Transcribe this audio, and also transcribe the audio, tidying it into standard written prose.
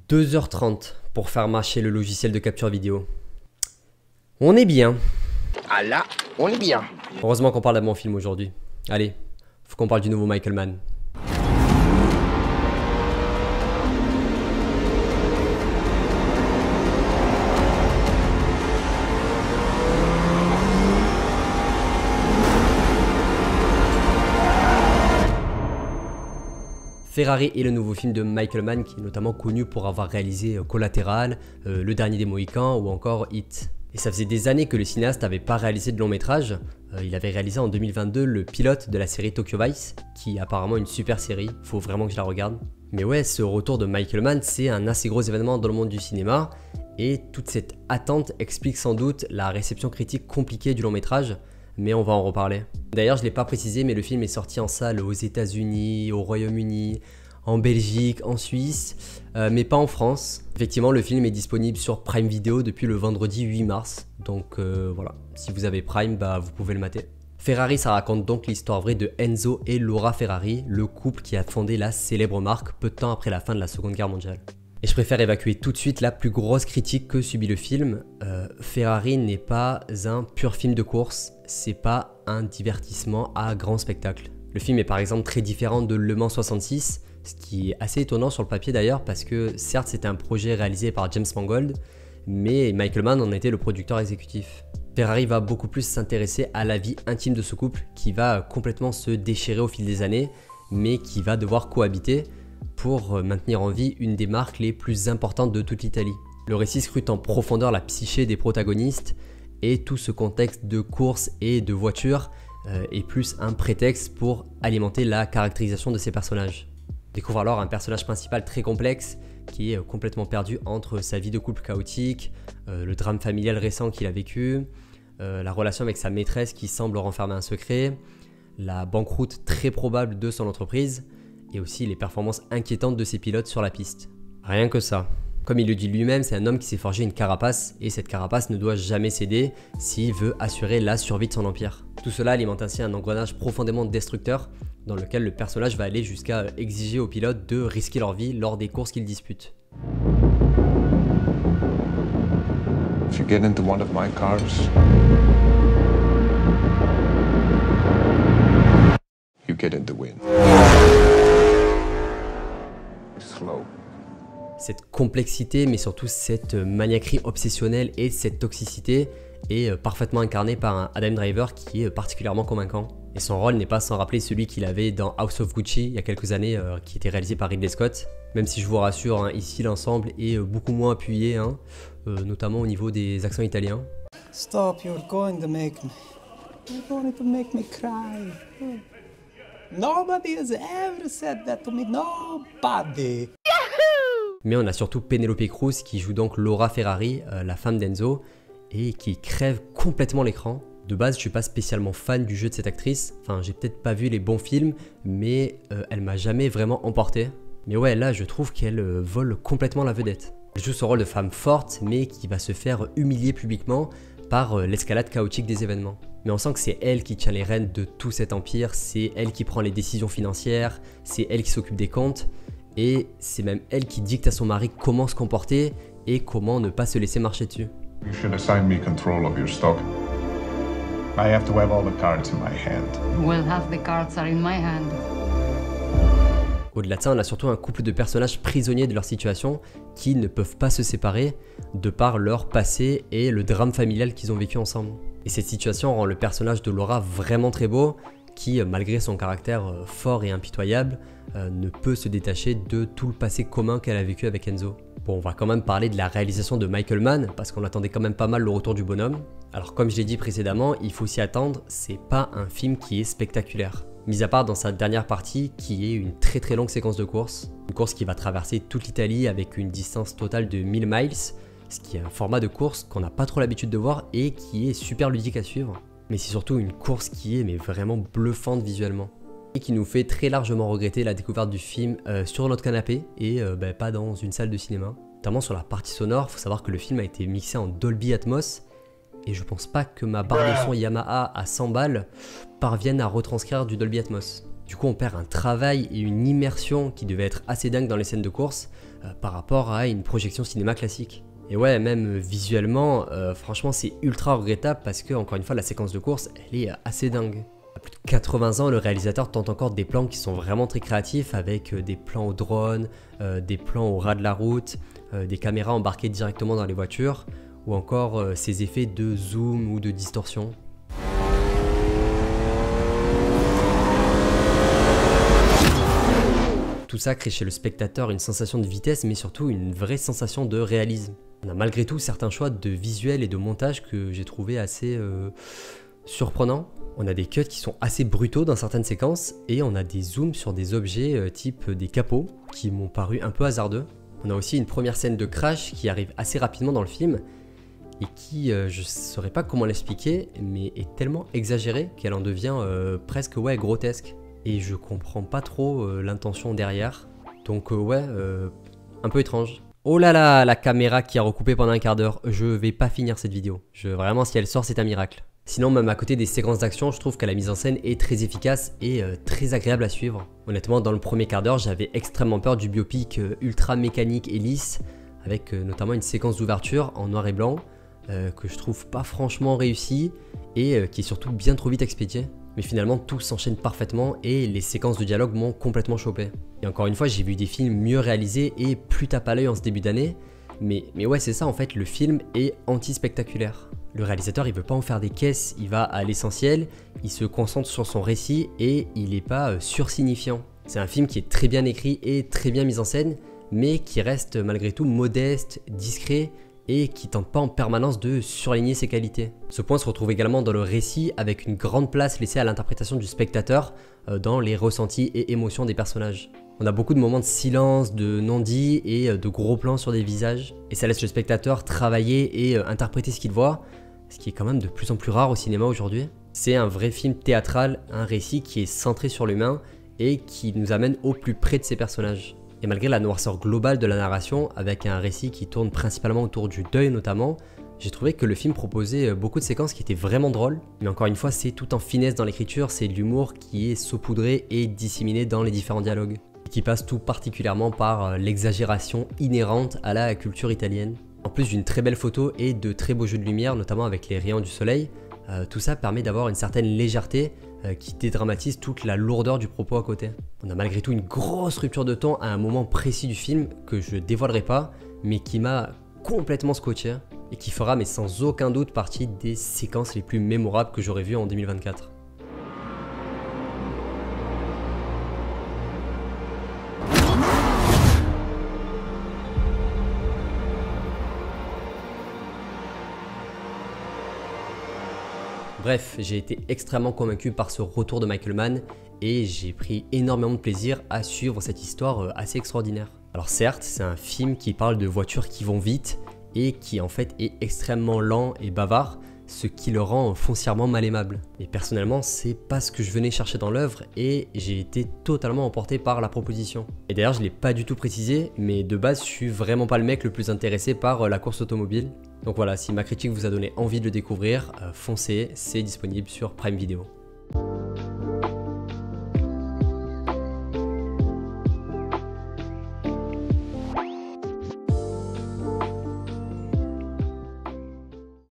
2h30 pour faire marcher le logiciel de capture vidéo. On est bien. Ah là, on est bien. Heureusement qu'on parle d'un bon film aujourd'hui. Allez, faut qu'on parle du nouveau Michael Mann. Ferrari est le nouveau film de Michael Mann qui est notamment connu pour avoir réalisé Collateral, Le Dernier des Mohicans ou encore Hit. Et ça faisait des années que le cinéaste n'avait pas réalisé de long métrage. Il avait réalisé en 2022 le pilote de la série Tokyo Vice, qui est apparemment une super série, faut vraiment que je la regarde. Mais ouais, ce retour de Michael Mann, c'est un assez gros événement dans le monde du cinéma, et toute cette attente explique sans doute la réception critique compliquée du long métrage, mais on va en reparler. D'ailleurs, je ne l'ai pas précisé, mais le film est sorti en salle aux États-Unis, au Royaume-Uni, en Belgique, en Suisse, mais pas en France. Effectivement, le film est disponible sur Prime Video depuis le vendredi 8 mars. Donc voilà, si vous avez Prime, vous pouvez le mater. Ferrari, ça raconte donc l'histoire vraie de Enzo et Laura Ferrari, le couple qui a fondé la célèbre marque peu de temps après la fin de la Seconde Guerre mondiale. Et je préfère évacuer tout de suite la plus grosse critique que subit le film. Ferrari n'est pas un pur film de course, c'est pas un divertissement à grand spectacle. Le film est par exemple très différent de Le Mans 66, ce qui est assez étonnant sur le papier d'ailleurs parce que certes c'était un projet réalisé par James Mangold, mais Michael Mann en était le producteur exécutif. Ferrari va beaucoup plus s'intéresser à la vie intime de ce couple qui va complètement se déchirer au fil des années, mais qui va devoir cohabiter pour maintenir en vie une des marques les plus importantes de toute l'Italie. Le récit scrute en profondeur la psyché des protagonistes et tout ce contexte de course et de voiture est plus un prétexte pour alimenter la caractérisation de ces personnages. On découvre alors un personnage principal très complexe qui est complètement perdu entre sa vie de couple chaotique, le drame familial récent qu'il a vécu, la relation avec sa maîtresse qui semble renfermer un secret, la banqueroute très probable de son entreprise, et aussi les performances inquiétantes de ses pilotes sur la piste. Rien que ça. Comme il le dit lui-même, c'est un homme qui s'est forgé une carapace, et cette carapace ne doit jamais céder s'il veut assurer la survie de son empire. Tout cela alimente ainsi un engrenage profondément destructeur, dans lequel le personnage va aller jusqu'à exiger aux pilotes de risquer leur vie lors des courses qu'ils disputent. If you get into one of my cars, you get in the wind. Slow. Cette complexité, mais surtout cette maniaquerie obsessionnelle et cette toxicité est parfaitement incarnée par un Adam Driver qui est particulièrement convaincant. Et son rôle n'est pas sans rappeler celui qu'il avait dans House of Gucci il y a quelques années, qui était réalisé par Ridley Scott. Même si je vous rassure, ici l'ensemble est beaucoup moins appuyé, notamment au niveau des accents italiens. Stop, you're going to make me. You're going to make me cry. Nobody has ever said that to me. Nobody. Mais on a surtout Penelope Cruz qui joue donc Laura Ferrari, la femme d'Enzo, et qui crève complètement l'écran. De base, je suis pas spécialement fan du jeu de cette actrice. Enfin, j'ai peut-être pas vu les bons films, mais elle m'a jamais vraiment emporté. Mais ouais, là, je trouve qu'elle vole complètement la vedette. Elle joue son rôle de femme forte, mais qui va se faire humilier publiquement par l'escalade chaotique des événements. Mais on sent que c'est elle qui tient les rênes de tout cet empire, c'est elle qui prend les décisions financières, c'est elle qui s'occupe des comptes, et c'est même elle qui dicte à son mari comment se comporter et comment ne pas se laisser marcher dessus. You should assign me control of your stock. I have to have all the cards in my hand. Well, half the cards are in my hand. Au-delà de ça, on a surtout un couple de personnages prisonniers de leur situation qui ne peuvent pas se séparer de par leur passé et le drame familial qu'ils ont vécu ensemble. Et cette situation rend le personnage de Laura vraiment très beau, qui, malgré son caractère fort et impitoyable, ne peut se détacher de tout le passé commun qu'elle a vécu avec Enzo. Bon, on va quand même parler de la réalisation de Michael Mann, parce qu'on attendait quand même pas mal le retour du bonhomme. Alors comme je l'ai dit précédemment, il faut s'y attendre, c'est pas un film qui est spectaculaire. Mis à part dans sa dernière partie, qui est une très longue séquence de course. Une course qui va traverser toute l'Italie avec une distance totale de 1000 miles, ce qui est un format de course qu'on n'a pas trop l'habitude de voir et qui est super ludique à suivre. Mais c'est surtout une course qui est vraiment bluffante visuellement. Et qui nous fait très largement regretter la découverte du film sur notre canapé et pas dans une salle de cinéma. Notamment sur la partie sonore, il faut savoir que le film a été mixé en Dolby Atmos et je pense pas que ma barre de son Yamaha à 100 balles parvienne à retranscrire du Dolby Atmos. Du coup on perd un travail et une immersion qui devaient être assez dingues dans les scènes de course par rapport à une projection cinéma classique. Et ouais, même visuellement, franchement c'est ultra regrettable parce que, encore une fois, la séquence de course, elle est assez dingue. À plus de 80 ans, le réalisateur tente encore des plans qui sont vraiment très créatifs, avec des plans au drone, des plans au ras de la route, des caméras embarquées directement dans les voitures, ou encore ces effets de zoom ou de distorsion. Tout ça crée chez le spectateur une sensation de vitesse, mais surtout une vraie sensation de réalisme. On a malgré tout certains choix de visuel et de montage que j'ai trouvé assez surprenants. On a des cuts qui sont assez brutaux dans certaines séquences, et on a des zooms sur des objets type des capots, qui m'ont paru un peu hasardeux. On a aussi une première scène de crash qui arrive assez rapidement dans le film, et qui, je ne saurais pas comment l'expliquer, mais est tellement exagérée qu'elle en devient presque grotesque. Et je comprends pas trop l'intention derrière. Donc un peu étrange. Oh là là, la caméra qui a recoupé pendant un quart d'heure. Je vais pas finir cette vidéo. Vraiment, si elle sort, c'est un miracle. Sinon, même à côté des séquences d'action, je trouve que la mise en scène est très efficace et très agréable à suivre. Honnêtement, dans le premier quart d'heure, j'avais extrêmement peur du biopic ultra mécanique et lisse, avec notamment une séquence d'ouverture en noir et blanc, que je trouve pas franchement réussie et qui est surtout bien trop vite expédiée. Mais finalement tout s'enchaîne parfaitement et les séquences de dialogue m'ont complètement chopé. Et encore une fois, j'ai vu des films mieux réalisés et plus tape à l'œil en ce début d'année, mais ouais, c'est ça en fait, le film est anti-spectaculaire. Le réalisateur, il veut pas en faire des caisses, il va à l'essentiel, il se concentre sur son récit et il n'est pas sursignifiant. C'est un film qui est très bien écrit et très bien mis en scène, mais qui reste malgré tout modeste, discret, et qui tente pas en permanence de surligner ses qualités. Ce point se retrouve également dans le récit, avec une grande place laissée à l'interprétation du spectateur dans les ressentis et émotions des personnages. On a beaucoup de moments de silence, de non-dits et de gros plans sur des visages, et ça laisse le spectateur travailler et interpréter ce qu'il voit, ce qui est quand même de plus en plus rare au cinéma aujourd'hui. C'est un vrai film théâtral, un récit qui est centré sur l'humain et qui nous amène au plus près de ses personnages. Et malgré la noirceur globale de la narration, avec un récit qui tourne principalement autour du deuil notamment, j'ai trouvé que le film proposait beaucoup de séquences qui étaient vraiment drôles. Mais encore une fois, c'est tout en finesse dans l'écriture, c'est de l'humour qui est saupoudré et disséminé dans les différents dialogues. Et qui passe tout particulièrement par l'exagération inhérente à la culture italienne. En plus d'une très belle photo et de très beaux jeux de lumière, notamment avec les rayons du soleil, tout ça permet d'avoir une certaine légèreté qui dédramatise toute la lourdeur du propos à côté. On a malgré tout une grosse rupture de ton à un moment précis du film que je dévoilerai pas, mais qui m'a complètement scotché et qui fera mais sans aucun doute partie des séquences les plus mémorables que j'aurais vues en 2024. Bref, j'ai été extrêmement convaincu par ce retour de Michael Mann et j'ai pris énormément de plaisir à suivre cette histoire assez extraordinaire. Alors certes, c'est un film qui parle de voitures qui vont vite et qui en fait est extrêmement lent et bavard, ce qui le rend foncièrement mal aimable. Et personnellement, c'est pas ce que je venais chercher dans l'œuvre et j'ai été totalement emporté par la proposition. Et d'ailleurs, je l'ai pas du tout précisé, mais de base, je suis vraiment pas le mec le plus intéressé par la course automobile. Donc voilà, si ma critique vous a donné envie de le découvrir, foncez, c'est disponible sur Prime Video.